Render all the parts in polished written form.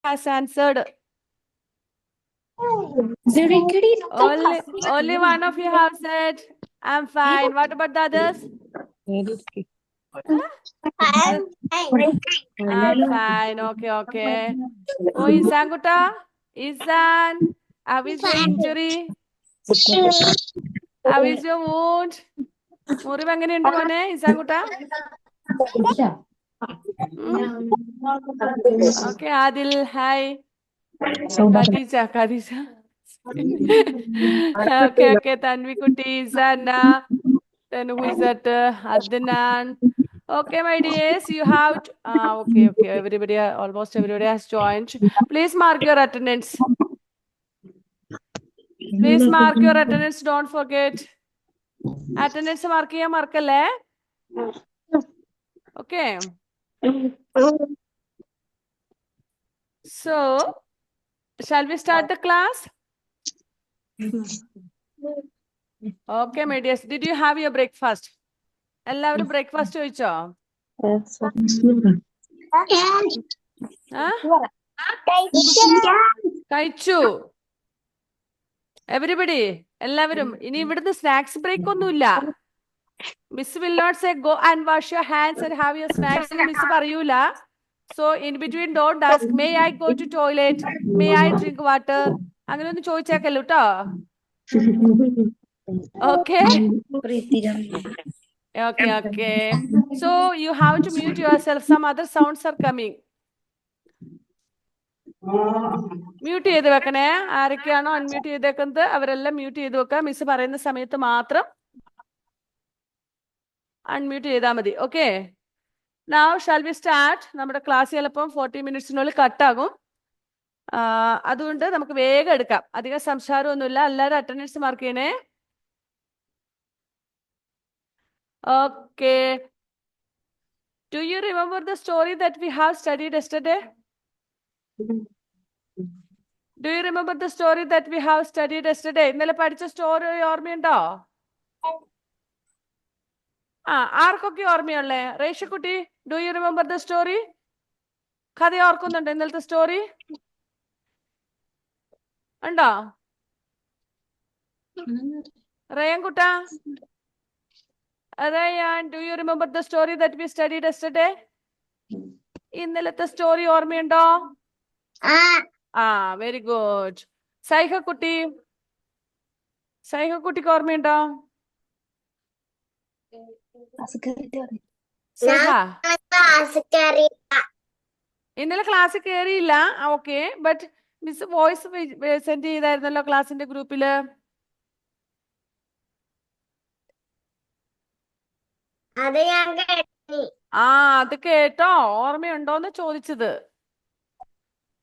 has answered. Only one of you have said, I'm fine. What about the others? I'm fine. Okay. Oh, Isangutta? Isan? How is your injury? How is your wound? മുറിവ് എങ്ങനെയുണ്ട് മോനെ ഇസാങ്കുട്ട? Okay Adil hi. Khadija. Okay. Tanvikutti, Izana. Then who is that? Adnan. Okay, my dears, you have to, okay. Almost everybody has joined. Please mark your attendance. Please mark your attendance. Don't forget. Attendance mark ചെയ്യാൻ മറക്കല്ലേ? Okay. So, shall we start the class? Okay, my dears. Did you have your breakfast? എല്ലാവരും breakfast കഴിച്ചോ? കഴിച്ചു. Everybody എല്ലാവരും. ഇനി ഇവിടുന്ന് snacks break ഒന്നുമില്ല. Miss will not say go and wash your hands and have your snacks എന്ന് miss പറയൂല. So in between don't ask may I go to toilet, may I drink water, അങ്ങനെ ഒന്നും ചോദിച്ചേക്കല്ലോ കേട്ടോ. Okay. Okay. So you have to mute yourself. Some other sounds are coming. Mute ചെയ്ത് വെക്കണേ. ആരൊക്കെയാണോ unmute ചെയ്തേക്കുന്നത് അവരെല്ലാം മ്യൂട്ട് ചെയ്ത് വെക്കുക. മിസ് പറയുന്ന സമയത്ത് മാത്രം അൺമ്യൂട്ട് ചെയ്താൽ മതി. Okay. Now shall we start. നമ്മുടെ ക്ലാസ് ചിലപ്പം 40 മിനിറ്റ്സിനുള്ളിൽ കട്ടാകും. അതുകൊണ്ട് നമുക്ക് വേഗം എടുക്കാം. അധികം സംസാരമൊന്നുമില്ല. എല്ലാവരും അറ്റൻഡൻസ് മാർക്ക് ചെയ്യണേ. Okay. Do you remember the story that we have studied yesterday? Do you remember the story that we have studied yesterday? ഇന്നലെ പഠിച്ച സ്റ്റോറി ഓർമ്മയുണ്ടോ? ആർക്കൊക്കെ ഓർമ്മയുള്ളേ? റേഷക്കുട്ടി, do you remember the story? കഥ ഓർക്കുന്നുണ്ടോ ഇന്നലത്തെ സ്റ്റോറി? ഉണ്ടോ? റേയൻകുട്ട, Rayan, do you remember the story that we studied yesterday? ഇന്നലത്തെ സ്റ്റോറി ഓർമ്മയുണ്ടോ? Very good. സൈഹക്കുട്ടിക്ക് ഓർമ്മയുണ്ടോ? ഇന്നലെ ക്ലാസ്സിൽ കയറിയില്ല. Okay. But miss voice send ചെയ്തായിരുന്നല്ലോ ക്ലാസിന്റെ ഗ്രൂപ്പില്. അത് കേട്ടോ. ഓർമ്മയുണ്ടോന്ന് ചോദിച്ചത്.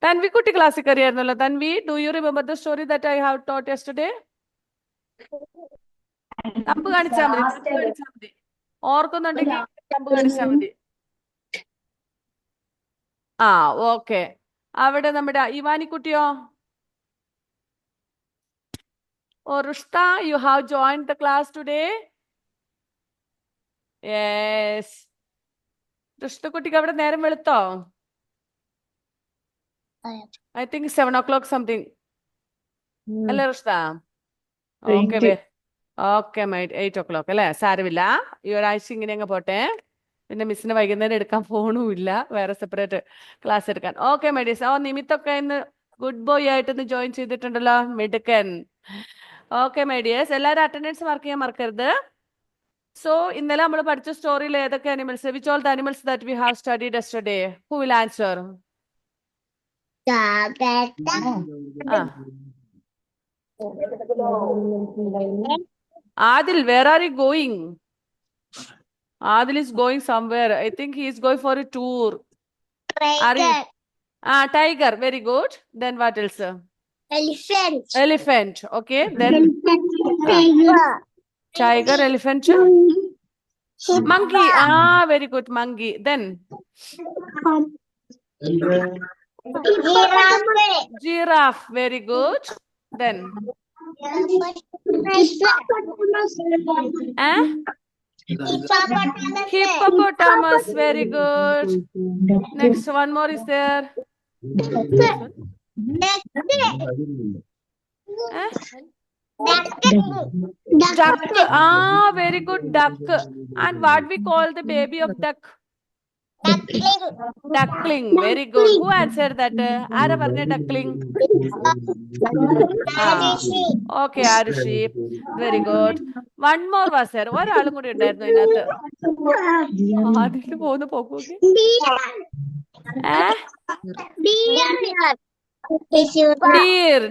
തൻവിക്കുട്ടി ക്ലാസ്സിൽ കയറിയായിരുന്നല്ലോ. Tanvi, do you remember the story that I have taught yesterday? Thumb കാണിച്ചാൽ മതി. ഓർക്കുന്നുണ്ടെങ്കിൽ തമ്പ് കാണിച്ചാൽ മതി. ഓക്കെ. അവിടെ നമ്മുടെ ഇവാനിക്കുട്ടിയോ? Rushta, you have joined the class today? Yes. റുഷ്തക്കുട്ടിക്ക് അവിടെ നേരം വെളുത്തോ? I think 7 o'clock something. അല്ലേ റുഷ്ത? ഓക്കെ മൈറ്റ് 8 o'clock അല്ലേ? സാരമില്ല. ഈ ഒരാഴ്ച ഇങ്ങനെ അങ്ങ് പോട്ടെ. പിന്നെ മിസ്സിന് വൈകുന്നേരം എടുക്കാൻ ഫോണും ഇല്ല, വേറെ സെപ്പറേറ്റ് ക്ലാസ് എടുക്കാൻ. ഓക്കെ മൈഡീസ്. നിമിത്തൊക്കെ ഇന്ന് ഗുഡ് ബോയ് ആയിട്ട് ഇന്ന് ജോയിൻ ചെയ്തിട്ടുണ്ടല്ലോ. മിടുക്കൻ. ഓക്കെ മൈഡിയേഴ്സ്, എല്ലാവരും അറ്റൻഡൻസ് മാർക്ക് ചെയ്യാൻ മറക്കരുത്. സോ ഇന്നലെ നമ്മൾ പഠിച്ച സ്റ്റോറിയിൽ ഏതൊക്കെ animals, which all the animals that we have studied yesterday? Who will answer? Adil, where are you going? Adil is going somewhere. I think he is going for a tour. Tiger. Very good. Then what else? Elephant. Okay. Then tiger, elephant. Monkey. Very good. Monkey. Then giraffe. Very good. Then hippopotamus. Very good. Next one more is there. Duck. Ah, very good, duck. And what we call the baby of duck? Duckling. Very good. Who answered that? ആരാ പറഞ്ഞ duckling? Okay, Arushi. Very good. One more was there. ഒരാളും കൂടി ഉണ്ടായിരുന്നു ഇതിനകത്ത്. ആദ്യം പോകുന്ന പോക്കോക്കെ.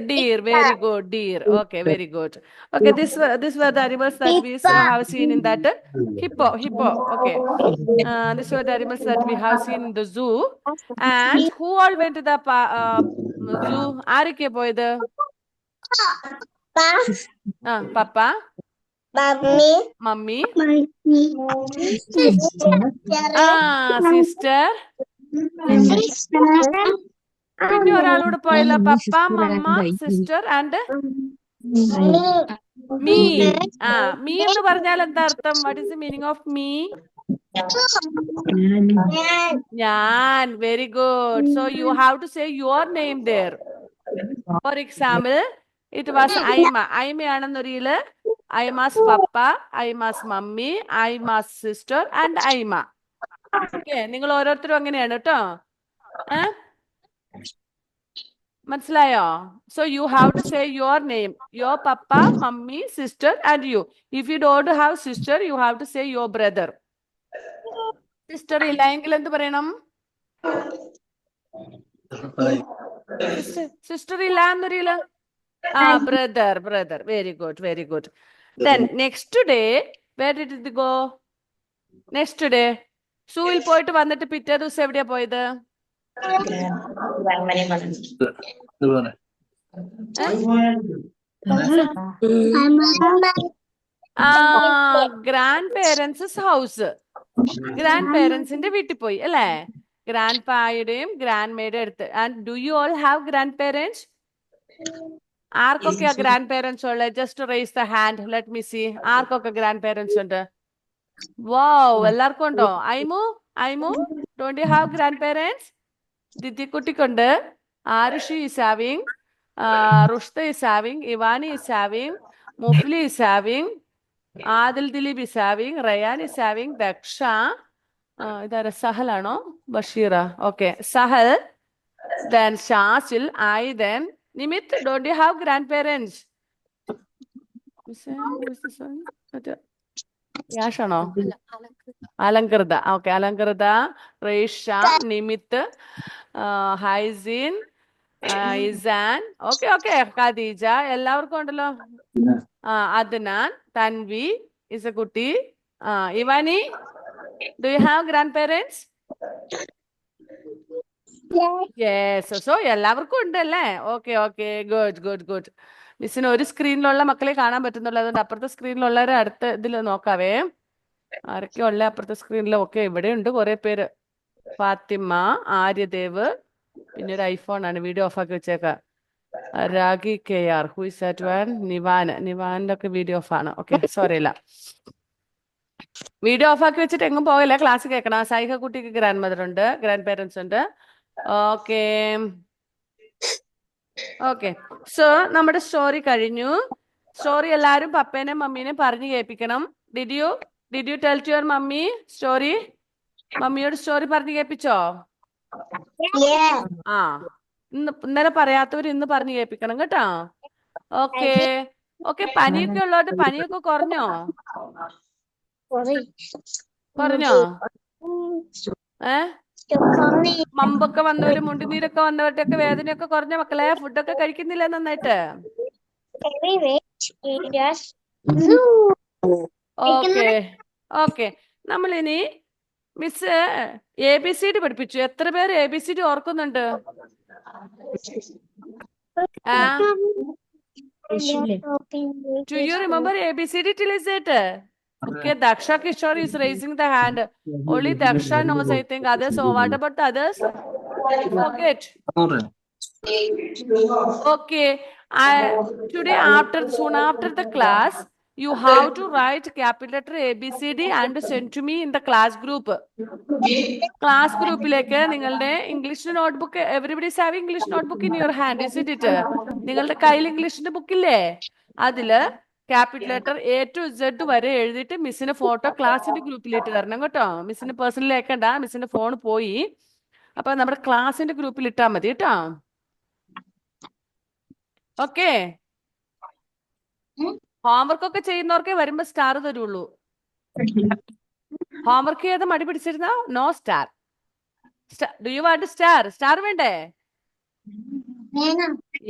Deer. Very good. Deer. Okay, very good. Okay, these were the animals that we have seen in that hippo. Okay. These were the animals that we have seen in the zoo. And who all went to the zoo? ആരൊക്കെ പോയത്? Papa. Mummy. Sister. പിന്നെ ഒരാളോട് പോയല്ല. Papa, mama, sister and me. Me എന്ന് പറഞ്ഞാൽ എന്താ അർത്ഥം? What is the meaning of me? ഞാൻ. Very good. So you have to say your name there. For example, it was Aima. ഐമയാണെന്നൊരിയില് Aima's papa, Aima's mummy, Aima's sister and Aima. Okay, നിങ്ങൾ ഓരോരുത്തരും അങ്ങനെയാണ് കേട്ടോ. മനസ്സിലായോ? So you have to say your name, your papa, mummy, sister and you. If you don't have sister, U have to say your brother. Sister ഇല്ല എങ്കിൽ എന്ത് പറയണം? സിസ്റ്റർ ഇല്ല എന്നൊരിയില്ല. Brother. Very good. Then next day, where did it go? Next day, സൂവിൽ പോയിട്ട് വന്നിട്ട് പിറ്റേ ദിവസം എവിടെയാ പോയത്? Grandparents house. ഗ്രാൻഡ് പേരൻസിന്റെ വീട്ടിൽ പോയി അല്ലേ? ഗ്രാൻഡ് പായുടെയും ഗ്രാൻഡ് മേയുടെയും അടുത്ത്. And do you all have grandparents? ആർക്കൊക്കെയാ ഗ്രാൻഡ് പേരൻസ് ഉള്ളത്? Just raise the hand, let me see. ആർക്കൊക്കെ ഗ്രാൻഡ് പേരൻസ് ഉണ്ട്? വാവ്, എല്ലാവർക്കും ഉണ്ടോ? Aimu, don't you have grandparents? ദിത്തിക്കുട്ടിക്കുണ്ട്. Arushi is having, Rushta is having, Ivani is having, Mufli is having, Adil Dileep is having, Rayan is having, Daksha, ഇതാരാ, സഹലാണോ Basheera? Okay, Sahal, then Shazil, then Nimit. Don't you have grandparents? യാഷാണോ? Alankrita. Okay, Alankrita, Resha, Nimith, Haisin, Izan. Okay, Khadija. എല്ലാവർക്കും ഉണ്ടല്ലോ. അദ്നാൻ, തൻവി, ഇസക്കുട്ടി, Ivani. Do you have grandparents? Yes. So എല്ലാവർക്കും ഉണ്ടല്ലേ? Okay, good. മിസ്സിന് ഒരു സ്ക്രീനിലുള്ള മക്കളെ കാണാൻ പറ്റുന്നുള്ളൂ. അതുകൊണ്ട് അപ്പുറത്തെ സ്ക്രീനിലുള്ളവരെ അടുത്ത ഇതിൽ നോക്കാവേ. ആരൊക്കെ ഉള്ള അപ്പുറത്തെ സ്ക്രീനിൽ? ഓക്കെ, ഇവിടെ ഉണ്ട് കുറെ പേര്. ഫാത്തിമ, ആര്യദേവ്, പിന്നെ ഒരു ഐഫോൺ ആണ്. വീഡിയോ ഓഫ് ആക്കി വെച്ചേക്കാം. Ragi KR, who is that one? നിവാന്റെ ഒക്കെ വീഡിയോ ഓഫ് ആണ്. ഓക്കെ, സോറി ഇല്ല. വീഡിയോ ഓഫ് ആക്കി വെച്ചിട്ട് എങ്ങും പോകില്ല, ക്ലാസ് കേൾക്കണം. സൈഹ കുട്ടിക്ക് ഗ്രാൻഡ് മദർ ഉണ്ട്, ഗ്രാൻഡ് പേരൻസ് ഉണ്ട്. ഓക്കെ, സോ നമ്മുടെ സ്റ്റോറി കഴിഞ്ഞു. സ്റ്റോറി എല്ലാരും പപ്പേനെയും മമ്മീനെയും പറഞ്ഞു കേൾപ്പിക്കണം. Did you tell to your mummy story? മമ്മിയോട് സ്റ്റോറി പറഞ്ഞു കേൾപ്പിച്ചോ? ഇന്നലെ പറയാത്തവർ ഇന്ന് പറഞ്ഞു കേൾപ്പിക്കണം കേട്ടോ. ഓക്കെ, പനിയൊക്കെ ഉള്ളവരുടെ പനിയൊക്കെ കുറഞ്ഞോ? മമ്പൊക്കെ വന്നവര്, മുണ്ടിനീരൊക്കെ വന്നവരുടെ ഒക്കെ വേദനയൊക്കെ കുറഞ്ഞ മക്കളെ? ഫുഡൊക്കെ കഴിക്കുന്നില്ല നന്നായിട്ട്? ഓക്കെ, നമ്മളിനി മിസ് ABCD പഠിപ്പിച്ചു. എത്ര പേര് ABCD ഓർക്കുന്നുണ്ട്? Do you remember ABCD till Z? Okay, Daksha Kishore is raising the hand. Only Daksha knows, I think. Others, so what about the others? Forget. Okay, today soon after the class, You have to write capital letter ABCD and send to me in the class group. Class ഗ്രൂപ്പിലേക്ക് നിങ്ങളുടെ English notebook, everybody's have English notebook in your hand, is it? നിങ്ങളുടെ കയ്യിൽ ഇംഗ്ലീഷിന്റെ ബുക്കില്ലേ? അതില് capital letter A to Z വരെ എഴുതിയിട്ട് മിസ്സിന് photo ക്ലാസിന്റെ ഗ്രൂപ്പിൽ ഇട്ട് തരണം കേട്ടോ. മിസ്സിന് പേഴ്സണലി അയക്കണ്ട, മിസ്സിന്റെ ഫോൺ പോയി. അപ്പൊ നമ്മുടെ ക്ലാസിന്റെ ഗ്രൂപ്പിൽ ഇട്ടാൽ മതി കേട്ടോ. ഓക്കെ. ഹോംവർക്ക് ഒക്കെ ചെയ്യുന്നവർക്കേ വരുമ്പോ സ്റ്റാർ തരുള്ളൂ. ഹോംവർക്ക് ചെയ്ത് മടി പിടിച്ചിരുന്ന no star. Do you want star? Star വേണ്ടേ?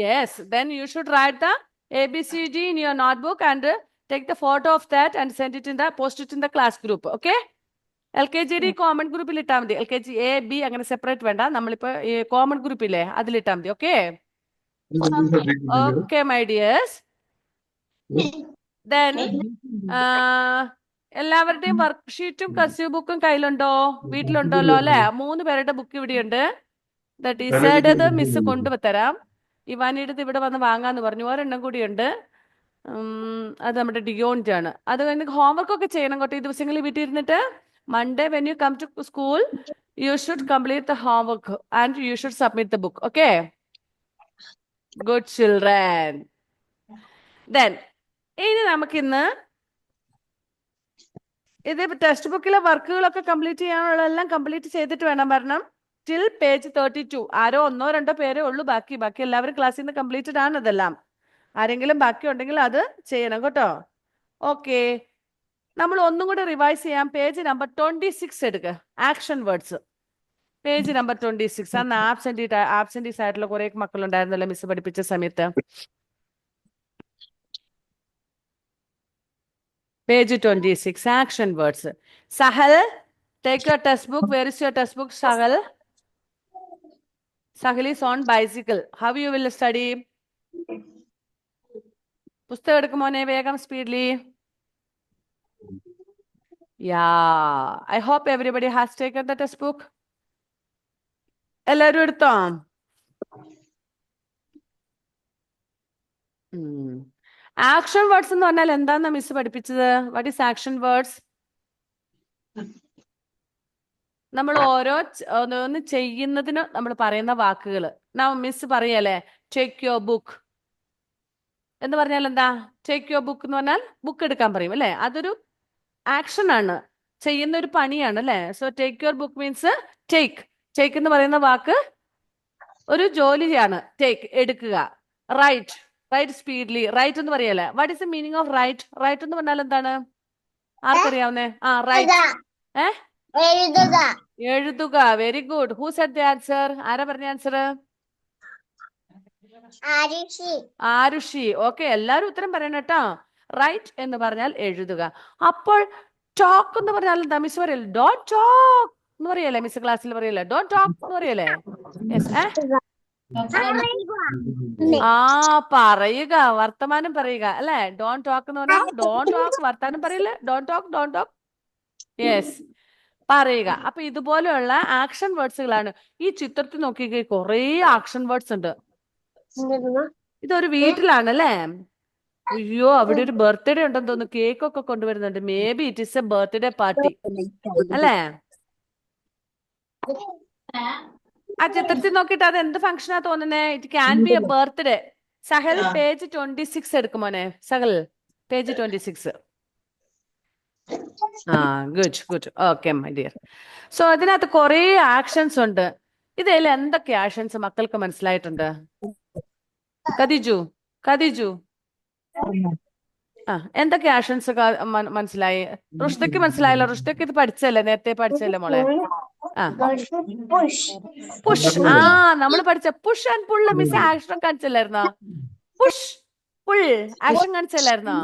Yes. Then you should write the ABCD in your notebook and take the photo of that and send it in the post it in the class group. Okay? LKGD common ഗ്രൂപ്പിൽ ഇട്ടാൽ മതി. LKG A B അങ്ങനെ separate വേണ്ട. നമ്മളിപ്പോ common ഗ്രൂപ്പില്ലേ അതിലിട്ടാൽ മതി. Okay? Okay my dears. Then എല്ലാവരുടെയും വർക്ക്ഷീറ്റും കർസ്യൂ ബുക്കും കയ്യിലുണ്ടോ? വീട്ടിലുണ്ടല്ലോ അല്ലെ? 3 പേരുടെ ബുക്ക് ഇവിടെയുണ്ട്. ടീച്ചറുടേത് മിസ് കൊണ്ടുതരാം. ഇവാനിയുടെ ഇവിടെ വന്ന് വാങ്ങാന്ന് പറഞ്ഞു. ഒരെണ്ണം കൂടിയുണ്ട്. അത് നമ്മുടെ ഡിയോന്റെ ആണ്. അത് കഴിഞ്ഞ് ഹോംവർക്ക് ഒക്കെ ചെയ്യണം കേട്ടോ ഈ ദിവസങ്ങളിൽ വീട്ടിൽ ഇരുന്നിട്ട്. Monday when you come to school, you should complete the homework and you should submit the book. Okay? Good children. Then ഇനി നമുക്കിന്ന് ഇത് ടെക്സ്റ്റ് ബുക്കിലെ വർക്കുകളൊക്കെ കംപ്ലീറ്റ് ചെയ്യാനുള്ളതെല്ലാം കംപ്ലീറ്റ് ചെയ്തിട്ട് വേണം വരണം. Till page 32. ആരോ 1-2 പേരേ ഉള്ളൂ ബാക്കി എല്ലാവരും ക്ലാസ്സിൽ നിന്ന് കംപ്ലീറ്റഡ് ആണ് ഇതെല്ലാം. ആരെങ്കിലും ബാക്കി ഉണ്ടെങ്കിൽ അത് ചെയ്യണം കേട്ടോ. ഓക്കെ. നമ്മൾ ഒന്നും കൂടെ റിവൈസ് ചെയ്യാം. പേജ് നമ്പർ 26 എടുക്കുക. Action words. Page number 26. അന്ന് ആബ്സെന്റീസ് ആയിട്ടുള്ള കുറെ മക്കളുണ്ടായിരുന്നല്ലോ മിസ് പഠിപ്പിച്ച സമയത്ത്. Page 26, action words. Sahal, take your textbook. Where is your textbook, Sahal? Sahal is on bicycle. How you will study? പുസ്തകം എടുക്കുമോനെ വേഗം speedily. Yeah, I hope everybody has taken the textbook. എല്ലാവരും എടുത്തോ? Action words എന്ന് പറഞ്ഞാൽ എന്താന്നാ miss പഠിപ്പിച്ചത്? What is action words? നമ്മൾ ഓരോന്ന് ചെയ്യുന്നതിന് നമ്മൾ പറയുന്ന വാക്കുകൾ. മിസ് പറയല്ലേ ടേക്ക് യുവർ ബുക്ക് എന്ന് പറഞ്ഞാൽ എന്താ? ടേക്ക് യുവർ ബുക്ക് എന്ന് പറഞ്ഞാൽ ബുക്ക് എടുക്കാൻ പറയും അല്ലെ? അതൊരു ആക്ഷൻ ആണ്, ചെയ്യുന്ന ഒരു പണിയാണ് അല്ലെ? So take your book means take എന്ന് പറയുന്ന വാക്ക് ഒരു ജോലിയാണ്. ടേക്ക് എടുക്കുക. Right speedily. റൈറ്റ് എന്ന് പറയല്ലേ? What is the meaning of right എന്ന് പറഞ്ഞാൽ എന്താണ്? ആർക്കറിയാവുന്നേ? റൈറ്റ് എഴുതുക. Very good. Who said the answer? ആരാ പറഞ്ഞ ആൻസർ? ആരുഷി. ഓക്കെ, എല്ലാരും ഉത്തരം പറയണം കേട്ടോ. റൈറ്റ് എന്ന് പറഞ്ഞാൽ എഴുതുക. അപ്പോൾ ടോക്ക് എന്ന് പറഞ്ഞാൽ എന്താ? മിസ് പറയല്ലേ ഡോണ്ട് ടോക്ക് എന്ന് പറയല്ലേ? മിസ് ക്ലാസ്സിൽ പറയല്ലേ ഡോണ്ട് ടോക്ക് എന്ന് പറയല്ലേ? പറയുക, വർത്തമാനം പറയുക അല്ലെ? ഡോണ്ട് ടോക്ക് എന്ന് പറഞ്ഞാൽ ഡോണ്ട് ടോക്ക്, വർത്തമാനം പറയില്ലേ? Don't talk. യെസ്, പറയുക. അപ്പൊ ഇതുപോലെയുള്ള ആക്ഷൻ വേർഡ്സുകളാണ്. ഈ ചിത്രത്തിൽ നോക്കിക്കേ കുറേ ആക്ഷൻ വേർഡ്സ് ഉണ്ട്. ഇതൊരു വീട്ടിലാണ് അല്ലേ? അയ്യോ, അവിടെ ഒരു ബർത്ത്ഡേ ഉണ്ടെന്ന് തോന്നുന്നു. കേക്ക് ഒക്കെ കൊണ്ടുവരുന്നുണ്ട്. Maybe it is a birthday party അല്ലേ? ആ ചിത്രത്തിൽ നോക്കിയിട്ട് അത് എന്ത് ഫംഗ്ഷനാ തോന്നുന്നേ? It can be a birthday. Sahal page 26 എടുക്കുമോനെ. Sahal page 26. Good. Okay my dear. So ഇതിനകത്ത് കുറെ ആക്ഷൻസ് ഉണ്ട്. ഇതിൽ എന്തൊക്കെ ആക്ഷൻസ് മക്കൾക്ക് മനസ്സിലായിട്ടുണ്ട്? കദിജു എന്തൊക്കെ ആക്ഷൻസ് മനസ്സിലായി? റുഷ്തയ്ക്ക് മനസ്സിലായല്ലോ? റുഷ്തയ്ക്ക് ഇത് നേരത്തെ പഠിച്ചല്ലേ മോളെ? പുഷ്. നമ്മൾ പഠിച്ച push and pull miss action കാണിച്ചല്ലായിരുന്നോ? പുഷ് പുൾ ആക്ഷൻ കാണിച്ചല്ലായിരുന്നോ?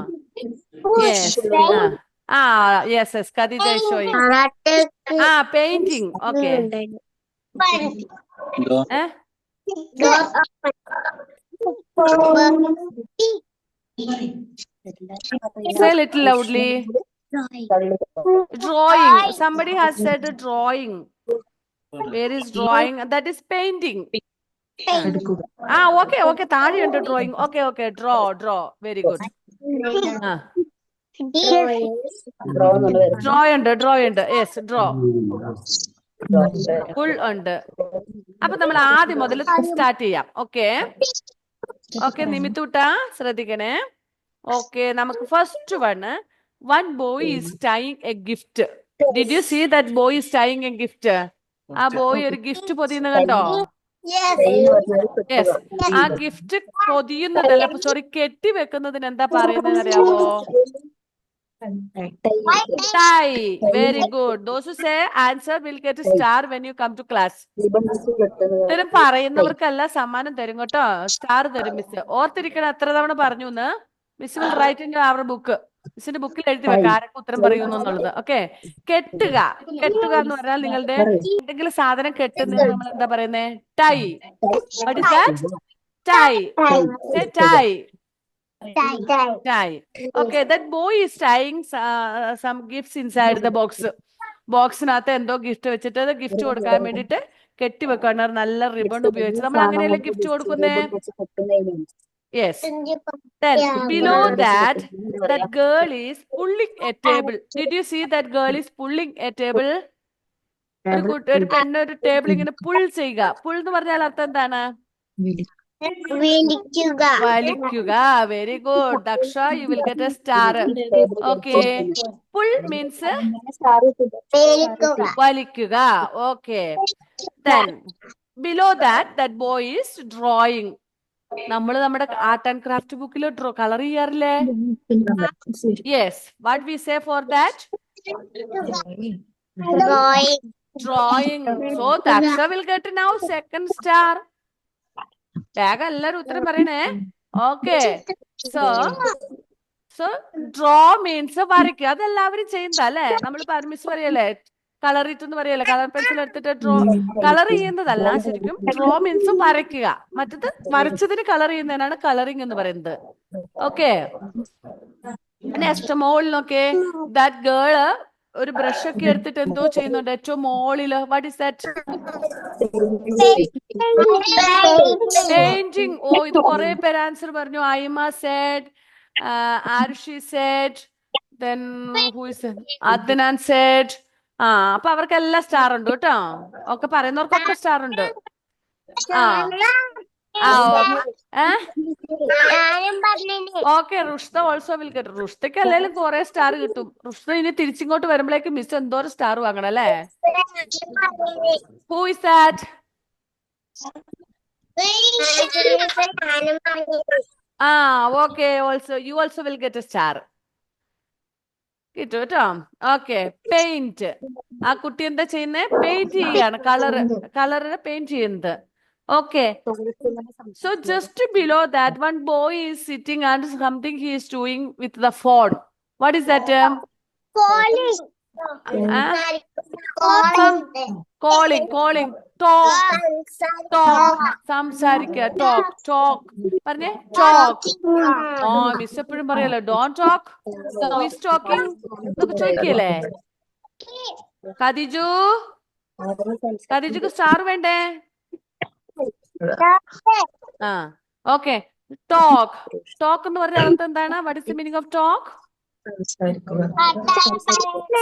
Yes Khadija showing. Painting. Okay. Say a little loudly. Drawing. Somebody has said drawing. Where is drawing? That is painting. Okay. താഴെയുണ്ട് drawing. Okay. Draw. Very good. Draw ഉണ്ട് yes draw full ഉണ്ട്. അപ്പൊ നമ്മൾ ആദ്യം മുതൽ start ചെയ്യാം. Okay നിമിത്തൂട്ട ശ്രദ്ധിക്കണേ. Okay നമുക്ക് first one boy is tying a gift. Did you see that boy is tying a gift? ആ ബോയ് ഒരു ഗിഫ്റ്റ് പൊതിയുന്ന കണ്ടോ? യെസ്. ആ ഗിഫ്റ്റ് പൊതിയുന്നതല്ല, സോറി, കെട്ടി വെക്കുന്നതിന് എന്താ പറയുന്നത് അറിയാവോ? Tie. Very good. Those who say answer will get star when you come to class. ഇത്തരം പറയുന്നവർക്കല്ല സമ്മാനം തരും കേട്ടോ, സ്റ്റാർ തരും മിസ്. ഓർത്തിരിക്കണം എത്ര തവണ പറഞ്ഞു എന്ന്. Miss will write in our book. മിസ്സിന്റെ ബുക്കിൽ എഴുതി വെക്കാം ആരൊക്കെ ഉത്തരം പറയുന്നു എന്നുള്ളത്. ഓക്കെ. കെട്ടുക എന്ന് പറഞ്ഞാൽ നിങ്ങളുടെ എന്തെങ്കിലും സാധനം കെട്ടുന്നതിന് നമ്മൾ എന്താ പറയുന്നേ? Tie. What is that? Tie. Say tie. Tie. Okay, that boy is tying some gifts inside the box. ബോക്സിനകത്ത് എന്തോ ഗിഫ്റ്റ് വെച്ചിട്ട് അത് ഗിഫ്റ്റ് കൊടുക്കാൻ വേണ്ടിട്ട് കെട്ടി വെക്കാണ് നല്ല റിബൺ ഉപയോഗിച്ച്. നമ്മൾ അങ്ങനെയല്ലേ ഗിഫ്റ്റ് കൊടുക്കുന്നേ? Yes. Then below that girl is pulling a table. Did you see that girl is pulling a table? ഒരു പെണ്ണ് ഒരു ടേബിൾ ഇങ്ങനെ പുൾ ചെയ്യുക. പുൾ എന്ന് പറഞ്ഞാൽ അർത്ഥം എന്താണ്? വലിക്കുക. Very good Daksha, you will get a star. Okay. Pull means വലിക്കുക. Okay. Then below that boy is drawing. നമ്മൾ നമ്മുടെ ആർട്ട് ആൻഡ് ക്രാഫ്റ്റ് ബുക്കിൽ കളർ ചെയ്യാറില്ലേ? Yes. What we say for that? Drawing. So Daksha will get now second star. വേഗം എല്ലാരും ഉത്തരം പറയണേ. Okay. So draw means വരയ്ക്കുക. അതെല്ലാവരും ചെയ്യുന്നതാ അല്ലേ? നമ്മൾ മിസ് പറയല്ലേ കളർ ഇറ്റ് എന്ന് പറയല്ലേ? കളർ പെൻസിൽ എടുത്തിട്ട് ഡ്രോ. കളർ ചെയ്യുന്നതല്ല ശരിക്കും. ഡ്രോ മീൻസ് വരയ്ക്കുക. മറ്റത് വരച്ചതിന് കളർ ചെയ്യുന്നതിനാണ് കളറിംഗ് എന്ന് പറയുന്നത്. ഓക്കെ. നെക്സ്റ്റ് മോളിലൊക്കെ ദാറ്റ് ഗേള് ഒരു ബ്രഷ് ഒക്കെ എടുത്തിട്ട് എന്തോ ചെയ്യുന്നുണ്ട് ഏറ്റവും മോളില്. What is that? Painting. Oh, ഇത് കുറെ പേര് ആൻസർ പറഞ്ഞു. Aima said, Arushi said, then who is it? Adnan said. അപ്പൊ അവർക്കെല്ലാം സ്റ്റാർ ഉണ്ട് കേട്ടോ. ഒക്കെ പറയുന്നവർക്കൊക്കെ സ്റ്റാർ ഉണ്ട്. Okay. Rushta also will get. റുഷ്തയ്ക്ക് അല്ലെങ്കിലും കുറെ സ്റ്റാർ കിട്ടും. റുഷ്ത ഇനി തിരിച്ചിങ്ങോട്ട് വരുമ്പോഴേക്ക് മിസ് എന്തോരം സ്റ്റാർ വാങ്ങണം അല്ലേ? Who is that? Okay. Also you also will get a star. കിട്ടും കേട്ടോ. ഓക്കെ. പെയിന്റ്. ആ കുട്ടി എന്താ ചെയ്യുന്നത്? പെയിന്റ് ചെയ്യാണ്. കളറിന് പെയിന്റ് ചെയ്യുന്നത്. Okay. So just below that, one boy is sitting and something he is doing with the phone. What is that? Calling. Calling. Talk. സംസാരിക്കുക. Talk. പറഞ്ഞേ talk. മിസ് എപ്പോഴും പറയല്ലോ don't talk. Who is talking? നമുക്ക് ചോദിക്കല്ലേ? ഖദീജക്ക് star വേണ്ടേ? Okay. Talk എന്ന് പറഞ്ഞ അർത്ഥം എന്താണ്? What is the meaning of talk?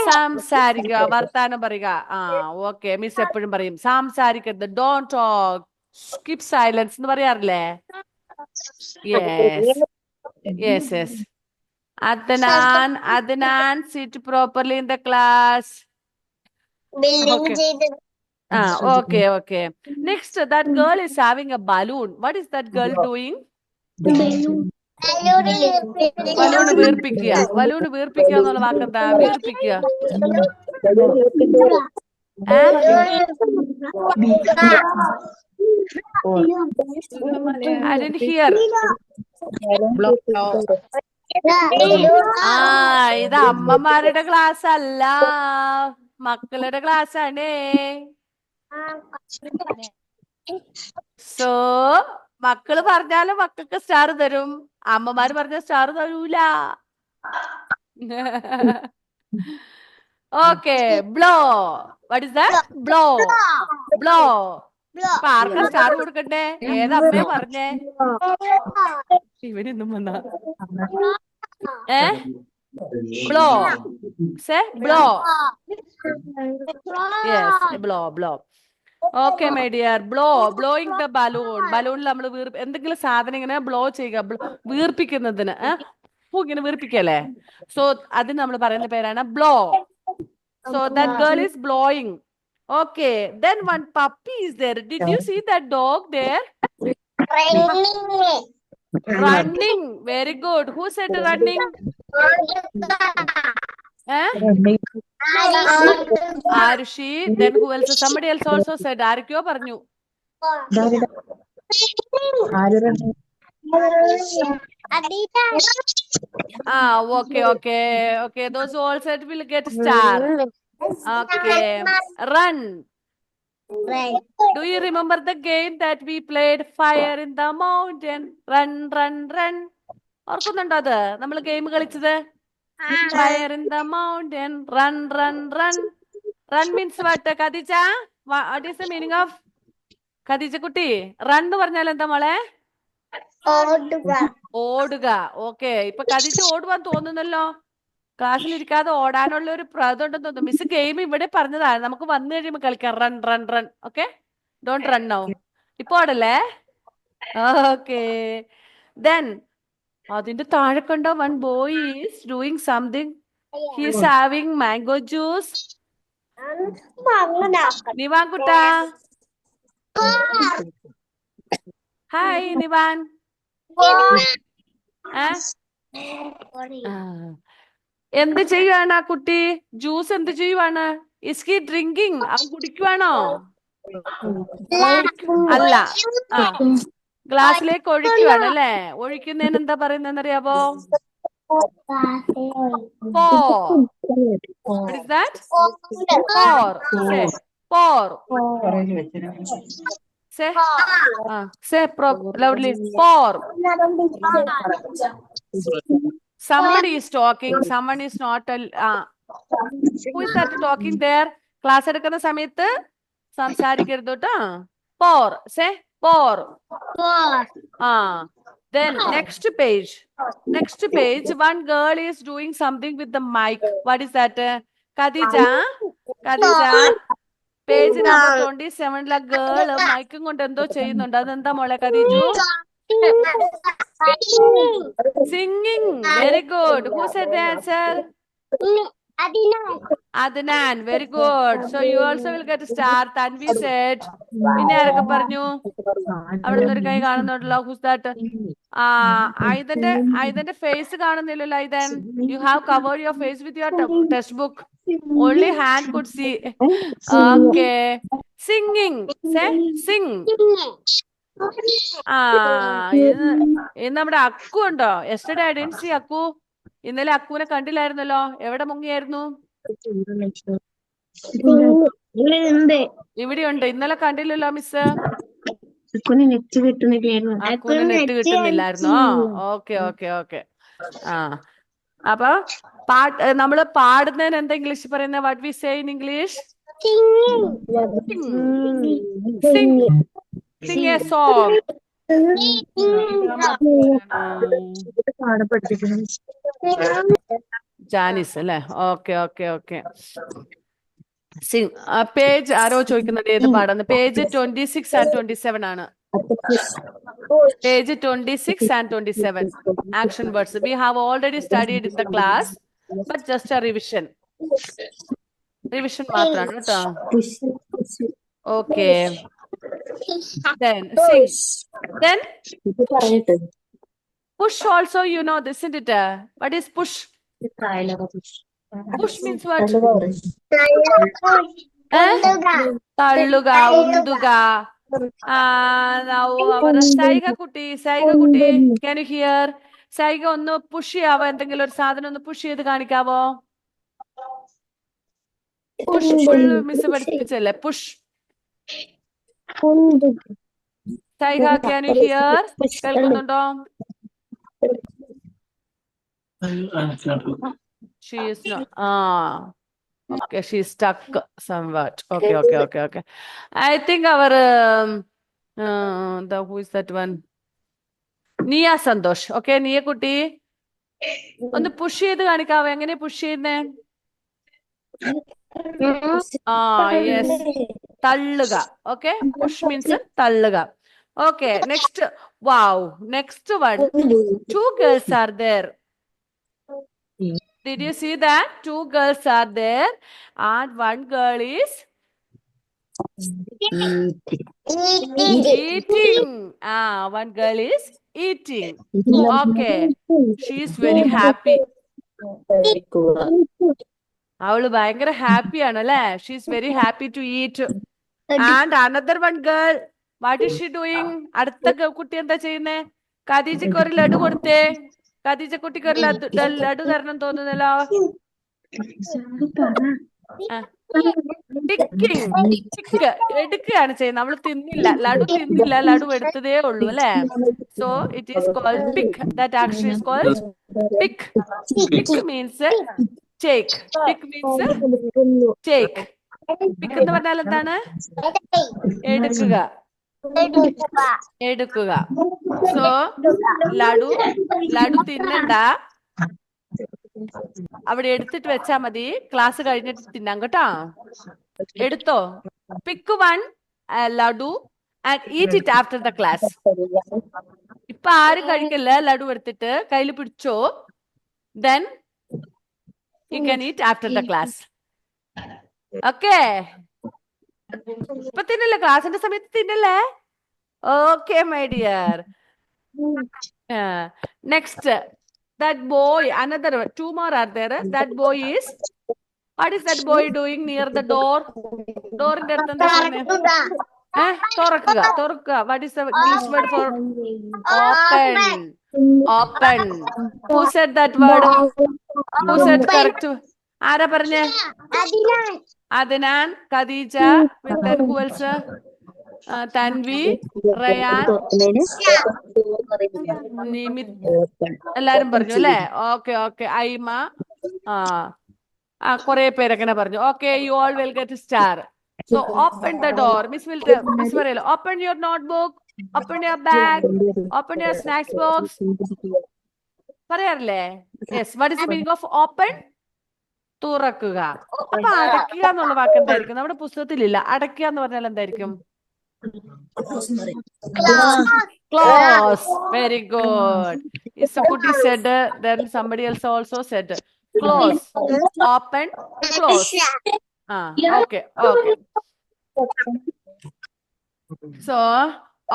സംസാരിക്കുക, വർത്താനം പറയുക. ഓക്കെ. മിസ് എപ്പോഴും പറയും സംസാരിക്കരുത്. ഡോണ്ട് ടോക്ക്, കീപ് സൈലൻസ് എന്ന് പറയാറില്ലേ? Yes. Adnan, sit properly in the class. Okay. Next, that girl is having a balloon. What is that girl doing? Balloon വീർപ്പിക്കുക. Balloon വീർപ്പിക്കുക എന്നുള്ള വാക്കെന്താ? വീർപ്പിക്കുക. I didn't hear. ഇത് അമ്മമാരുടെ ക്ലാസ് അല്ല, മക്കളുടെ ക്ലാസ് ആണേ. സോ മക്കള് പറഞ്ഞാലും മക്കൾക്ക് സ്റ്റാർ തരും, അമ്മമാര് പറഞ്ഞ സ്റ്റാർ തരൂല. Okay. Blow. What is that? Blow. അപ്പൊ ആർക്കാ സ്റ്റാർ കൊടുക്കണ്ടേ? ഏതമ്മയെ പറഞ്ഞേ? ഇവനൊന്നും വന്ന Blow. Say blow. Yes, blow. Okay, my dear. Blowing the balloon. Balloon നമ്മൾ എന്തെങ്കിലും സാധനം ഇങ്ങനെ ബ്ലോ ചെയ്യുക, വീർപ്പിക്കുന്നതിന്. ഇങ്ങനെ വീർപ്പിക്കല്ലേ? സോ അതിന് നമ്മൾ പറയുന്ന പേരാണ് blow. So that girl is blowing. Okay, then one puppy is there. Did you see that dog there? Running. Very good. Who said running? Arushi. Then who else? Somebody else also said. ആരൊക്കെയോ പറഞ്ഞു. Okay. Those who all said will get star. Okay. Run. Do you remember the game that we played? Fire in the mountain. Run. ഓർക്കുന്നുണ്ടോ അത്? നമ്മൾ game കളിച്ചത്. Fire in the mountain. Run. Run means what? Khadija? What is the meaning of Khadija കുട്ടി? Run എന്ന് പറഞ്ഞാൽ എന്താ മോളെ? ഓടുക. ഓക്കെ, ഇപ്പൊ Khadija ഓടുവാൻ തോന്നുന്നല്ലോ. ക്ലാസ്സിലിരിക്കാതെ ഓടാനുള്ള ഒരു പ്രതുണ്ടെന്ന് തോന്നുന്നു. മിസ് ഗെയിം ഇവിടെ പറഞ്ഞതാണ്, നമുക്ക് വന്നു കഴിയുമ്പോൾ കളിക്കാം. Run. Okay, don't run now. ഇപ്പൊ ഓടല്ലേ? ഓക്കെ. ദെൻ അതിന്റെ താഴെ കണ്ടോ, one boy is doing something. He is having mango juice. Nivan കുട്ടാ. ഹായ് നിവാൻ. എന്ത് ചെയ്യുവാണ് ആ കുട്ടി? ജ്യൂസ് എന്ത് ചെയ്യുവാണ്? Is he drinking? അവൻ കുടിക്കുവാണോ? അല്ല, ഗ്ലാസ്സിലേക്ക് ഒഴിക്കുവാണ് അല്ലേ? ഒഴിക്കുന്നതിന് എന്താ പറയുന്നറിയാവോ? What is that? Pour. Say loudly. Pour. Somebody is talking. Someone is not. Who is that talking there? Class എടുക്കുന്ന സമയത്ത് സംസാരിക്കരുത് കേട്ടോ. Pour. Say pour. Then next page. One girl is doing something with the mic. What is that? Khadija. Page number 27 girl മൈക്കും കൊണ്ട് എന്തോ ചെയ്യുന്നുണ്ട്. അതെന്താ മോളെ ഖദീജു? Singing. Very good. Who said the answer? Adnan. Very good. So you also will get a star. Tanvi said. പിന്നെ ആരൊക്കെ പറഞ്ഞു? അവിടെ നിന്നൊരു കൈ കാണുന്നുണ്ടല്ലോ. Who's that? ഐതന്റെ ഫേസ് കാണുന്നില്ലല്ലോ. ഐതൻ, you have covered your face with your textbook. Only hand could see. Okay. Singing. Say sing. ഇന്ന് നമ്മുടെ അക്കു ഉണ്ടോ? യെസ്റ്റർഡേ ഐ ഡിഡ്ന്റ് സീ അക്കു. ഇന്നലെ അക്കുവിനെ കണ്ടില്ലായിരുന്നല്ലോ. എവിടെ മുങ്ങിയായിരുന്നു? ഇവിടെ ഉണ്ട്. ഇന്നലെ കണ്ടില്ലല്ലോ മിസ്. അക്കുവിന് നെറ്റ് കിട്ടുന്നില്ലായിരുന്നോ? ഓക്കെ. അപ്പൊ നമ്മള് പാടുന്നതിന് എന്താ ഇംഗ്ലീഷ് പറയുന്നത്? What we say in English? Sing a song. Janis അല്ലേ? ഓക്കെ. സിംഗ്. പേജ് ആരോ ചോദിക്കുന്നുണ്ട് ഏത് പാടാന്ന്. പേജ് 26 and 27 ആണ്. Page 26 and 27. Action words. We have already studied in the class, but just a revision മാത്രമാണ് കേട്ടോ. Okay. Then sing. Then push also, you know this, isn't it? What is push? Push means what? തള്ളുക, ഉന്തുക. Now our Saigal കുട്ടി, can you hear? Saigal ഒന്ന് push ചെയ്യാവോ? എന്തെങ്കിലും ഒരു സാധനം ഒന്ന് push ചെയ്ത് കാണിക്കാവോ? പുഷ് മിസ് പഠിപ്പിച്ചല്ലേ? Push. Saiga, can you hear? കേൾക്കുന്നുണ്ടോ? She is not. Okay, she is stuck somewhat. Okay. I think our who is that one? Nia Santosh. Okay, Nia Kuti. ഒന്ന് പുഷ് ചെയ്ത് കാണിക്കാവോ? എങ്ങനെ പുഷ് ചെയ്യുന്നേ? ആ യെസ്, തള്ളുക. ഓക്കെ, പുഷ് മീൻസ് തള്ളുക. Okay, next. Wow, next one. Two girls are there. Did you see that? Two girls are there and one girl is eating. One girl is eating. Okay, she is very happy. അവള് ഭയങ്കര happy ആണ് അല്ലേ? She is very happy to eat. And another one girl, what is she doing? അടുത്ത കുട്ടി എന്താ ചെയ്യുന്നേ? ഖദീജക്ക് ഒരു ലഡു കൊടുത്തേ. ഖദീജ കുട്ടിക്ക് ഒരു ലഡു തരണം തോന്നുന്നല്ലോ. ടിക്കിങ്, ടിക്ക് എടുക്കുകയാണ് ചെയ്യുന്നത്. അവള് തിന്നില്ല, ലഡു തിന്നില്ല, ലഡു എടുത്തതേ ഉള്ളൂ അല്ലേ? So it is called pick. That action is called pick. Pick means take. Pick means take. Pick എന്ന് പറഞ്ഞാൽ എന്താണ്? എടുക്കുക, എടുക്കുക. സോ ലഡു തിന്നണ്ട, അവിടെ എടുത്തിട്ട് വെച്ചാ മതി, ക്ലാസ് കഴിഞ്ഞിട്ട് തിന്നാം കേട്ടോ. എടുത്തോ. Pick one laddu and eat it after the class. ഇപ്പൊ ആരും കഴിക്കില്ല, ലഡു എടുത്തിട്ട് കയ്യിൽ പിടിച്ചോ. Then you can eat after the class. Okay, ഇപ്പൊ തിന്നല്ലേ, ക്ലാസിന്റെ സമയത്ത് തിന്നല്ലേ? Okay my dear. Next, that boy, another two more are there. That boy is, what is that boy doing near the door? ഡോറിന്റെ അടുത്ത് എന്താ ചെയ്യുന്നത്? തുറക്കുക, തുറക്കുക. What is the English word for open? Open. Who said that word? Who said correct? ആരാ പറഞ്ഞേ? Adnan, Khadija, then who else? Tanvi, Rayan, Nimit, എല്ലാരും പറഞ്ഞു അല്ലേ? Okay okay. ഐമ, കുറെ പേരങ്ങനെ പറഞ്ഞു. Okay, you all will get star. So open the door. Miss പറയല്ലോ, open your notebook, open your bag, open your snacks box പറയാറില്ലേ? Yes. What is the meaning of open? തുറക്കുക. അപ്പൊ അടയ്ക്കുക എന്നുള്ള വാക്ക് എന്തായിരിക്കും? നമ്മുടെ പുസ്തകത്തിലില്ല. അടയ്ക്കുക എന്ന് പറഞ്ഞാൽ എന്തായിരിക്കും? Close. Very good. Isukuti said, then somebody else also said close. Open, close. Okay, okay. So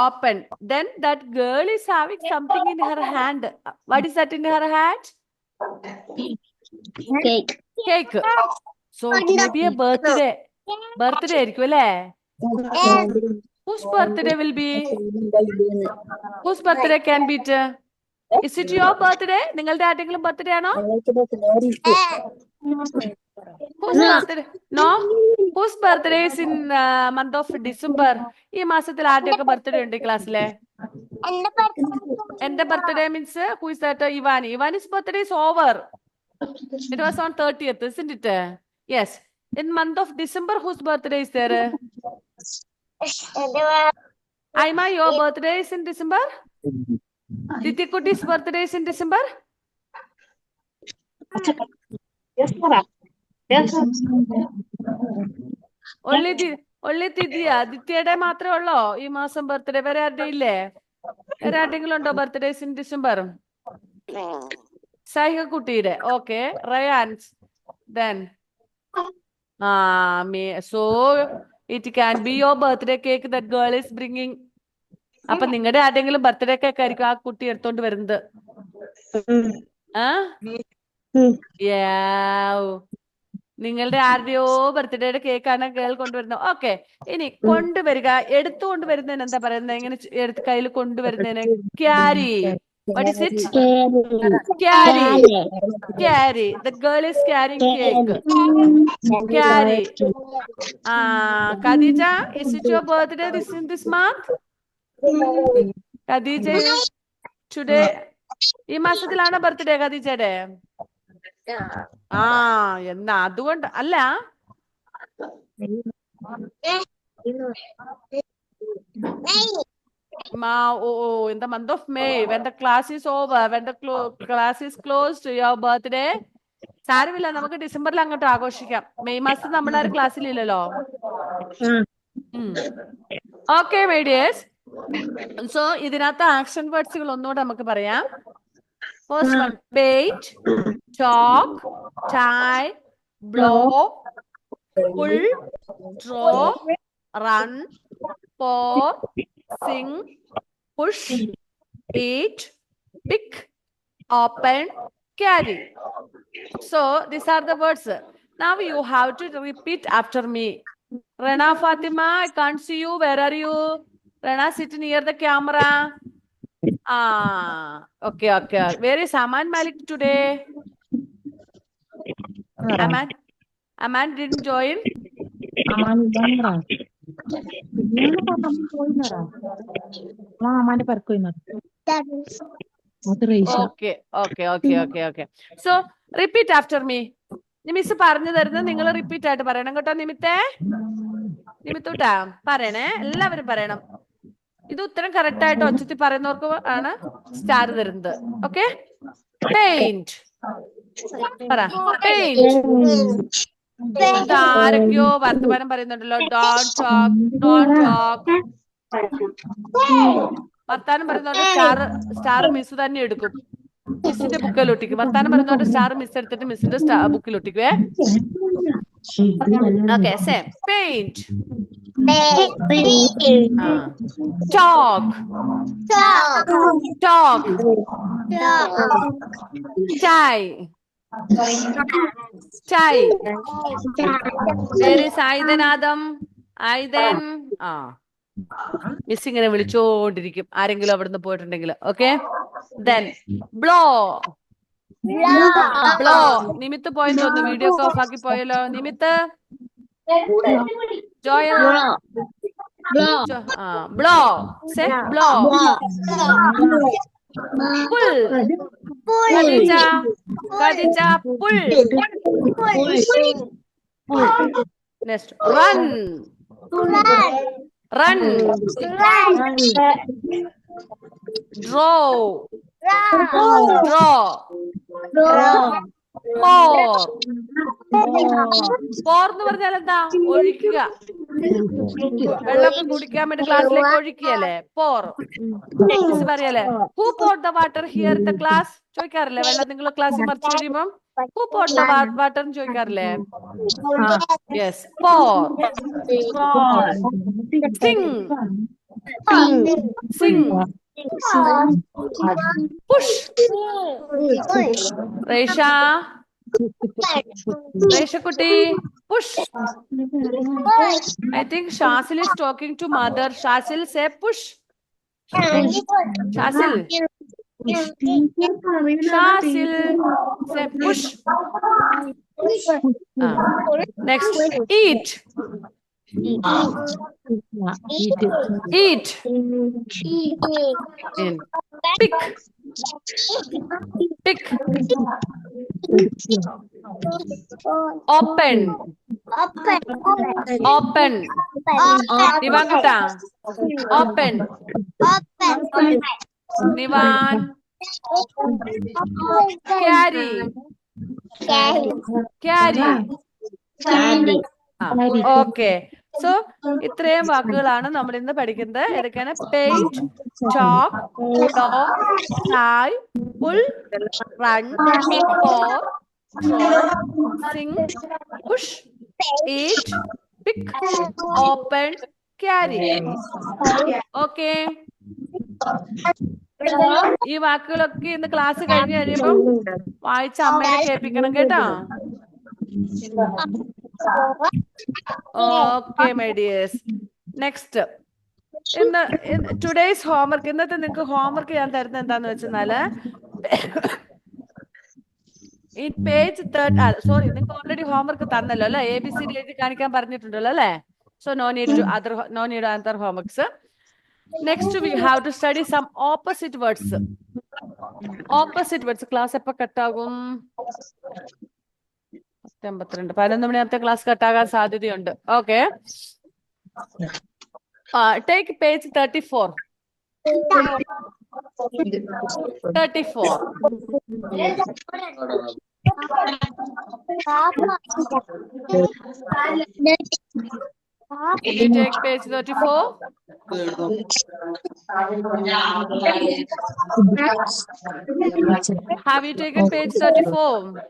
open. Then that girl is having something in her hand. What is that in her hand? Cake. Cake. So it may be a birthday. Birthday ആയിരിക്കും അല്ലേ? Whose birthday will be? Whose birthday can be it? Is it your birthday? നിങ്ങളുടെ ആരുടെയെങ്കിലും birthday ആണോ? Whose birthday? No. Whose birthday is in month of December? ഈ മാസത്തിൽ ആരുടെയൊക്കെ birthday ഉണ്ട് ക്ലാസ്സിലെ? എന്റെ birthday means who is that? Ivani. Ivani's birthday is over. It was on 30th, isn't it? Yes. In month of December, whose birthday is there? Aima, your birthday is in December? Titikuti's birthday is in December? Yes, Mara. Yes. Only Tidya. Dityയുടെ മാത്രമേ ഉള്ളോ ഈ മാസം birthday? വേറെ ആരുടെ ഇല്ലേ? വേറെ ആരുടെങ്കിലും ഉണ്ടോ ബർത്ത്ഡേസ് ഇൻ ഡിസംബർ? സൈഹ കുട്ടിയുടെ. Okay. Rayan's. Then so it can be your birthday cake that girl is bringing. അപ്പൊ നിങ്ങളുടെ ആരുടെങ്കിലും ബർത്ത്ഡേ കേക്ക് ആയിരിക്കും ആ കുട്ടി എടുത്തോണ്ട് വരുന്നത്. നിങ്ങളുടെ ആരുടെയോ ബർത്ത്ഡേയുടെ കേക്കാണ് ഗേൾ കൊണ്ടുവരുന്നത്. ഓക്കെ, ഇനി കൊണ്ടുവരിക. എടുത്തുകൊണ്ട് വരുന്നതിന് എന്താ പറയുന്നത്? എങ്ങനെ കയ്യിൽ കൊണ്ടുവരുന്നതിന്? Carry. What is it? Carry. Carry. The girl is carrying cake. Carry. Khadija, is it your birthday this month? Khadija, today. ഈ മാസത്തിലാണോ ബർത്ത്ഡേ ഖദീജയുടെ? എന്നാ അതുകൊണ്ട് അല്ല. in the month of May, when the class is over, when the class is closed, your birthday. സാരമില്ല, നമുക്ക് ഡിസംബറിൽ അങ്ങോട്ട് ആഘോഷിക്കാം. May മാസത്തിൽ നമ്മളാരും ക്ലാസ്സിലില്ലല്ലോ. Okay my dears. സോ ഇതിനകത്ത് ആക്ഷൻ വേർഡ്സുകൾ ഒന്നുകൂടെ നമുക്ക് പറയാം. First one, paint, chalk, tie, blow, pull, draw, run, pour, sing, push, eat, pick, open, carry. So these are the words. Now you have to repeat after me. Rana Fatima, I can't see you. Where are you? Rana, sit near the camera. Okay. Where is Aman Malik today? Aman didn't join. Okay. So repeat after me. നിമിസ് പറഞ്ഞു തരുന്നത് നിങ്ങൾ repeat ആയിട്ട് പറയണം കേട്ടോ. നിമിത്തൂട്ടാ പറയണേ, എല്ലാവരും പറയണം. ഇത് ഉത്തരം കറക്റ്റ് ആയിട്ട് ഒച്ചത്തിൽ പറയുന്നവർക്ക് ആണ് സ്റ്റാർ തരുന്നത്. ഓക്കെ, പെയിന്റ് പറ. പെയിന്റ്. ആരൊക്കെയോ വർത്തമാനം പറയുന്നുണ്ടല്ലോ. Don't talk. വർത്താനം പറയുന്നവരുടെ സ്റ്റാർ മിസ് തന്നെ എടുക്കും. മിസ്സിന്റെ ബുക്കിൽ ഒട്ടിക്കും. വർത്താനം പറയുന്നവരുടെ സ്റ്റാർ മിസ് എടുത്തിട്ട് മിസ്സിന്റെ ബുക്കിൽ ഒട്ടിക്കുവേ. Okay, same. Paint. Talk. Chai. There is Aiden Adam. Aiden. Miss ഇങ്ങനെ വിളിച്ചോണ്ടിരിക്കും ആരെങ്കിലും അവിടുന്ന് പോയിട്ടുണ്ടെങ്കിൽ. Okay, then blow. നിമിത്ത് പോയെന്ന് തോന്നുന്നു. വീഡിയോ ഒക്കെ ഓഫ് ആക്കി പോയല്ലോ. Nimit, Joel. Blow. Say blow. Pull. Khadija, pull. Next, run. Draw. Pour എന്ന് പറഞ്ഞാൽ എന്താ? ഒഴിക്കുക. വെള്ളമൊക്കെ കുടിക്കാൻ വേണ്ടി ക്ലാസ്സിലേക്ക് ഒഴിക്കുകയല്ലേ, പോർ. പറയല്ലേ, who poured the water here in the class? ചോദിക്കാറില്ലേ വെള്ളം നിങ്ങൾ ക്ലാസ്സിൽ മറിച്ച് കഴിയുമ്പം? ഹൂ poured the water എന്ന് ചോദിക്കാറില്ലേ? Yes, pour. Sing. Push. Resha Kutti, push. I think Shasil is talking to mother. Shasil, say push. Shasil, say push. Next, eat. Pick. Open. Divangata. Open. Nivan. Carry. Okay. So ഇത്രയും വാക്കുകളാണ് നമ്മൾ ഇന്ന് പഠിക്കുന്നത്. ഏതൊക്കെയാണ്? Paint, chalk, draw, tie, pull, run, pour, draw, sing, push, eat, pick, open, carry. Okay, ഈ വാക്കുകളൊക്കെ ഇന്ന് class കഴിഞ്ഞ് കഴിയുമ്പോ വായിച്ച അമ്മേനെ കേൾപ്പിക്കണം കേട്ടോ. Okay, my dears. Next, today's homework. ഇന്നത്തെ നിങ്ങൾക്ക് ഹോംവർക്ക് ഞാൻ തരുന്നത് എന്താന്ന് വെച്ചാല് ഈ പേജ് 3. സോറി, നിങ്ങൾക്ക് ഓൾറെഡി ഹോംവർക്ക് തന്നല്ലോ അല്ലെ? ABCD എഴുതി കാണിക്കാൻ പറഞ്ഞിട്ടുണ്ടല്ലോ അല്ലെ? So no need other homeworks. Next we have to study some opposite words. Class എപ്പോ കട്ടാകും? 11 മണിയാമത്തെ ക്ലാസ് കട്ടാകാൻ സാധ്യതയുണ്ട്. Okay, take page 34. 34. Did you take page 34? Have you taken page 34?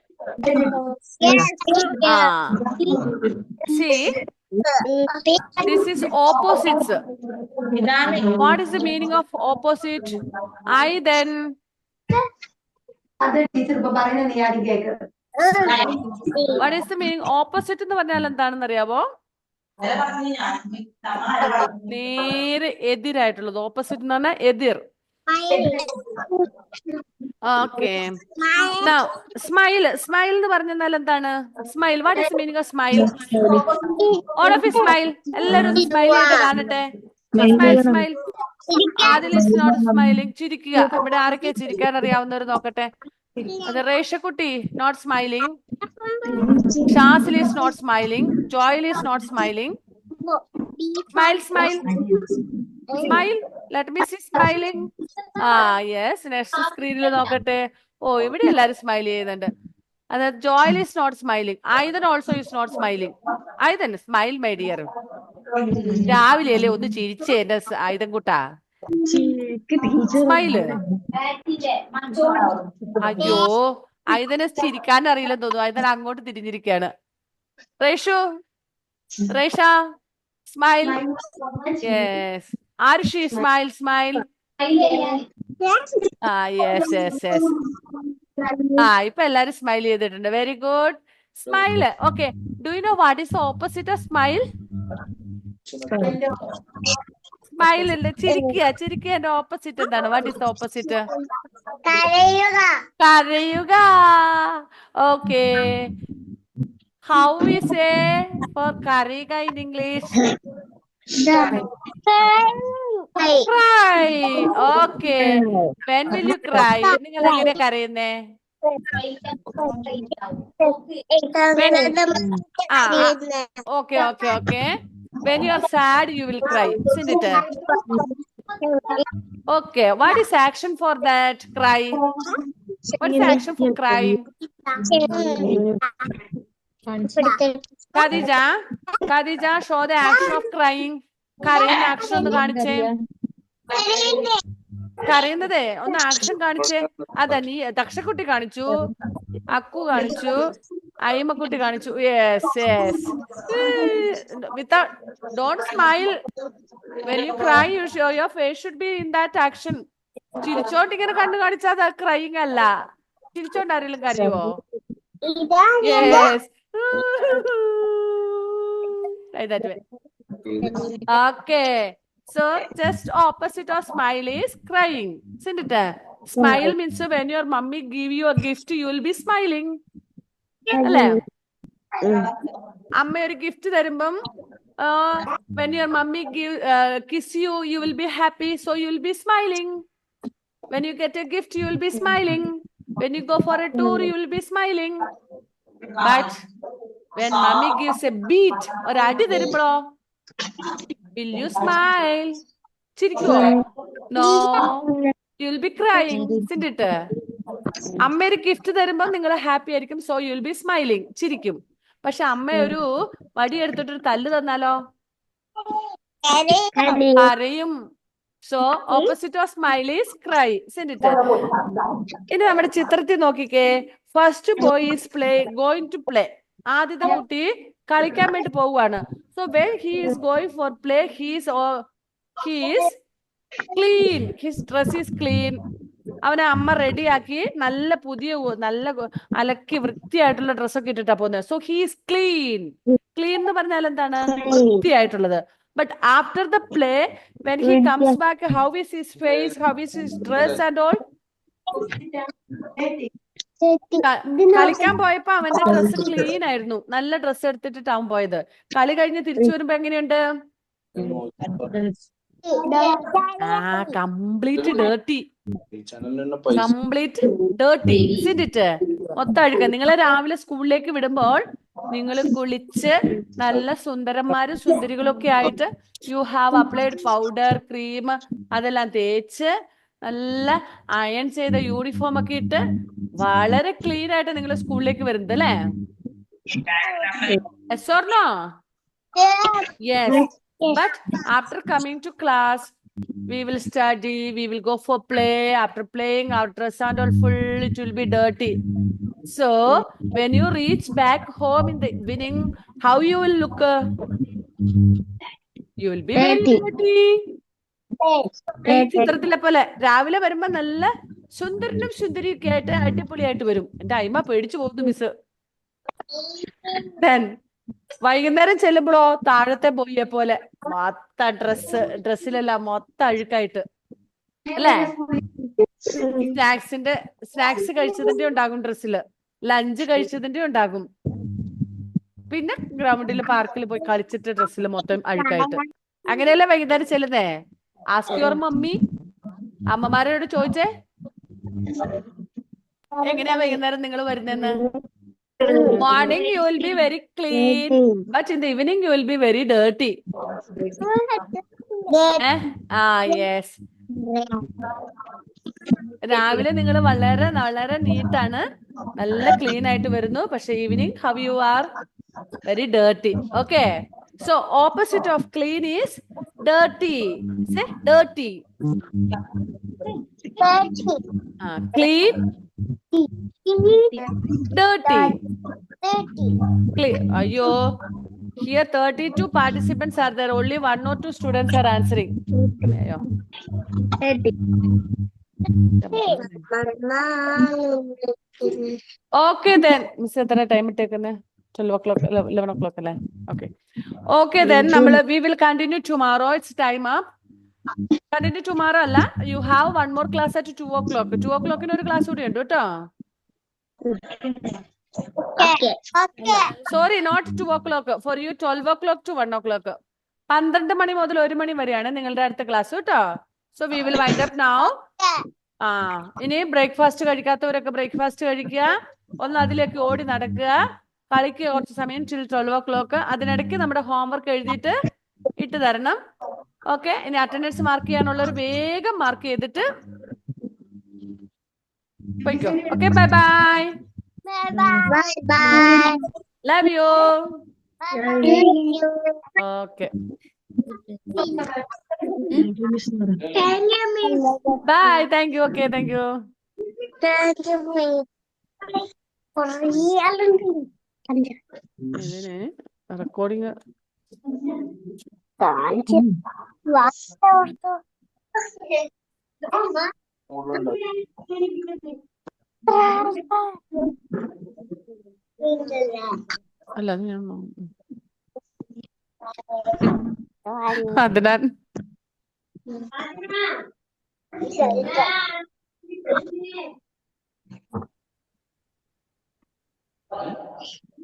Ah, see, this is opposites. What is the meaning of opposite? I then. What is the meaning? Opposite എന്ന് പറഞ്ഞാൽ എന്താണെന്ന് അറിയാമോ? നേരെ എതിരായിട്ടുള്ളത്. Opposite എന്ന് പറഞ്ഞാൽ എതിർ. Okay. Now, smile. Smile എന്ന് പറഞ്ഞാൽ എന്താണ്? Smile. What is the meaning of smile? All of you smile. എല്ലാവരും ഒന്ന് സ്മൈൽ ചെയ്ത് കാണട്ടെ. Smile, smile. Adil is not smiling. ചിരിക്കുക. ഇവിടെ ആരൊക്കെ ചിരിക്കാൻ അറിയാവുന്നവർ നോക്കട്ടെ. അത് റേഷക്കുട്ടി not smiling. Shazil is not smiling. Joel is not smiling. Smile, smile. Smile. Let me see smiling. Ah, yes. Next screen il nokkate. Oh, ഇവിടെ എല്ലാരും സ്മൈൽ ചെയ്യുന്നുണ്ട്. അതായത് Joel is not smiling. Aidan also is not smiling. Aidan, smile my dear. രാവിലെ അല്ലേ ഒന്ന് ചിരിച്ചേ എന്റെ ആയുധം കൂട്ടാ. സ്മൈല്. അയ്യോ, ആയുധനെ ചിരിക്കാൻ അറിയില്ലെന്ന് തോന്നുന്നു. ആയുധൻ അങ്ങോട്ട് തിരിഞ്ഞിരിക്കുകയാണ്. Reshu, Resha, smile. Yes. Arshi, smile, smile. ആ, യെസ്, യെസ്, യെസ്. ആ, ഇപ്പൊ എല്ലാരും സ്മൈൽ ചെയ്തിട്ടുണ്ട്. Very good. Smile. Okay. Do you know what is opposite of smile? Smile അല്ലേ, ചിരിക്കുക. ചിരിക്കുക ഓപ്പോസിറ്റ് എന്താണ്? What is opposite? കരയുക. Okay. How we say for കരയുക in English? Cry. Okay. When will you cry? നിങ്ങൾ എങ്ങനെ കരയുന്നേ? Okay, okay, okay. When you are sad, you will cry, isn't it? Okay. What is action for that? Cry. What is action for crying? Khadija, Khadija, show the action of crying. കരയുന്ന action ഒന്ന് കാണിച്ചേ. കരയുന്നതേ ഒന്ന് action കാണിച്ചേ. അതാ നീ ദക്ഷക്കുട്ടി കാണിച്ചു, അക്കു കാണിച്ചു, അയ്മക്കുട്ടി കാണിച്ചു. Yes, yes. Without, don't smile. When you cry, your face should be in that action. ചിരിച്ചോണ്ട് ഇങ്ങനെ കണ്ണു കാണിച്ചാൽ അത് ക്രൈയിങ് അല്ല. ചിരിച്ചോണ്ട് ആരെങ്കിലും കരയുവോ? Yes. That way. Okay, so just opposite of smile is crying, isn't it? Smile means when your mummy give you a gift, you will be smiling. അല്ലേ? അമ്മ ഒരു gift തരുമ്പം when your mummy kiss you, you will be happy, so you will be smiling. When you get a gift, you will be smiling. When you go for a tour, you will be smiling. But when mummy gives a beat or അടി തരുമ്പോഴോ, will you smile? ചിരിക്കുവോ? No, you will be crying, isn't it? അമ്മ ഒരു gift തരുമ്പോൾ നിങ്ങൾ happy ആയിരിക്കും, so you will be smiling, ചിരിക്കും. പക്ഷെ അമ്മ ഒരു വടി എടുത്തിട്ടൊരു തല്ല് തന്നാലോ? കരയും. So opposite of smile is cry, isn't it? ഇനി നമ്മുടെ ചിത്രത്തിൽ നോക്കിക്കേ. First boy is going to play. ആദ്യത്തെ കുട്ടി കളിക്കാൻ വേണ്ടി പോവുകയാണ്. So when he is going for play, he is clean. His dress is clean. അവനെ അമ്മ റെഡിയാക്കി നല്ല പുതിയ നല്ല അലക്കി വൃത്തിയായിട്ടുള്ള ഡ്രസ്സൊക്കെ ഇട്ടിട്ടാ പോകുന്നത്. So he is clean. Clean എന്ന് പറഞ്ഞാൽ എന്താണ്? വൃത്തിയായിട്ടുള്ളത്. But after the play, when he comes back, how is his face, how is his dress and all? കളിക്കാൻ പോയപ്പോ അവന്റെ ഡ്രസ്സ് ക്ലീൻ ആയിരുന്നു, നല്ല ഡ്രസ്സ് എടുത്തിട്ടാവും പോയത്. കളി കഴിഞ്ഞ് തിരിച്ചു വരുമ്പോ എങ്ങനെയുണ്ട്? Complete dirty. Complete dirty isn't it? മൊത്തം അഴുക്ക. നിങ്ങളെ രാവിലെ സ്കൂളിലേക്ക് വിടുമ്പോൾ നിങ്ങൾ കുളിച്ച് നല്ല സുന്ദരന്മാരും സുന്ദരികളും ഒക്കെ ആയിട്ട് you have applied powder, cream അതെല്ലാം തേച്ച് നല്ല അയൺ ചെയ്ത യൂണിഫോം ഒക്കെ ഇട്ട് വളരെ ക്ലീൻ ആയിട്ട് നിങ്ങൾ സ്കൂളിലേക്ക് വരുന്നത് അല്ലേ? Yes or no? Yes. But after coming to class, we will study, we will go for play. After playing, our dress and all full, it will be dirty. So, when you reach back home in the evening, how you will look? You will be very dirty. ഈ ചിത്രത്തിലെ പോലെ രാവിലെ വരുമ്പോ നല്ല സുന്ദരനും സുന്ദരിയൊക്കെ ആയിട്ട് അടിപൊളിയായിട്ട് വരും. എന്റെ അയിമ പേടിച്ചു പോകുന്നു മിസ്. വൈകുന്നേരം ചെല്ലുമ്പോഴോ താഴത്തെ ബോയിയെ പോലെ മൊത്ത ഡ്രസ്സിലെല്ലാം മൊത്തം അഴുക്കായിട്ട് അല്ലേ? സ്നാക്സ് കഴിച്ചതിന്റെ ഉണ്ടാകും ഡ്രസ്സില്, ലഞ്ച് കഴിച്ചതിന്റെ ഉണ്ടാകും, പിന്നെ ഗ്രൗണ്ടിൽ പാർക്കിൽ പോയി കളിച്ചിട്ട് ഡ്രസ്സിൽ മൊത്തം അഴുക്കായിട്ട്. അങ്ങനെയല്ലേ വൈകുന്നേരം ചെല്ലുന്നേ? Ask your mummy. അമ്മമാരോട് ചോദിച്ചേ എങ്ങനെയാ വൈകുന്നേരം നിങ്ങൾ വരുന്നെന്ന്. Morning you will be very clean, but in the evening you will be very dirty. Yes. രാവിലെ നിങ്ങൾ വളരെ വളരെ നീറ്റാണ്, നല്ല ക്ലീൻ ആയിട്ട് വരുന്നു. പക്ഷെ evening how you are very dirty. Okay. So opposite of clean is dirty. Say dirty. Clean, dirty. Clean. Ayyo. Here 32 participants are there. Only 1 or 2 students are answering. Ayyo. Okay then. Miss എത്ര time ഇട്ടേക്കുന്നേ? 12 o'clock, 11 o'clock അല്ലേ? Okay. Okay then we will continue tomorrow. It's time up. Continue tomorrow അല്ല. You have one more class at 2 o'clock. 2 o'clock ഒരു class കൂടി ഉണ്ട് കേട്ടോ. Sorry, not 2 o'clock. For you 12 o'clock to 1 o'clock. 12 മണി മുതൽ 1 മണി വരെയാണ് നിങ്ങളുടെ അടുത്ത ക്ലാസ് കേട്ടോ. So we will wind up now. ഇനി ബ്രേക്ക്ഫാസ്റ്റ് കഴിക്കാത്തവരൊക്കെ ബ്രേക്ക്ഫാസ്റ്റ് കഴിക്കുക. ഒന്ന് അതിലേക്ക് ഓടി നടക്കുക, കളിക്കുക കുറച്ച് സമയം till 12 o'clock. അതിനിടയ്ക്ക് നമ്മുടെ ഹോംവർക്ക് എഴുതിയിട്ട് ഇട്ട് തരണം. ഓക്കെ. ഇനി അറ്റൻഡൻസ് മാർക്ക് ചെയ്യാനുള്ളവർ വേഗം മാർക്ക് ചെയ്തിട്ട് പോയിക്കോ. Okay, bye bye. Love you. Okay. Bye. Thank you. Okay, thank you. Recording. അല്ല ഞാൻ അതിനാൽ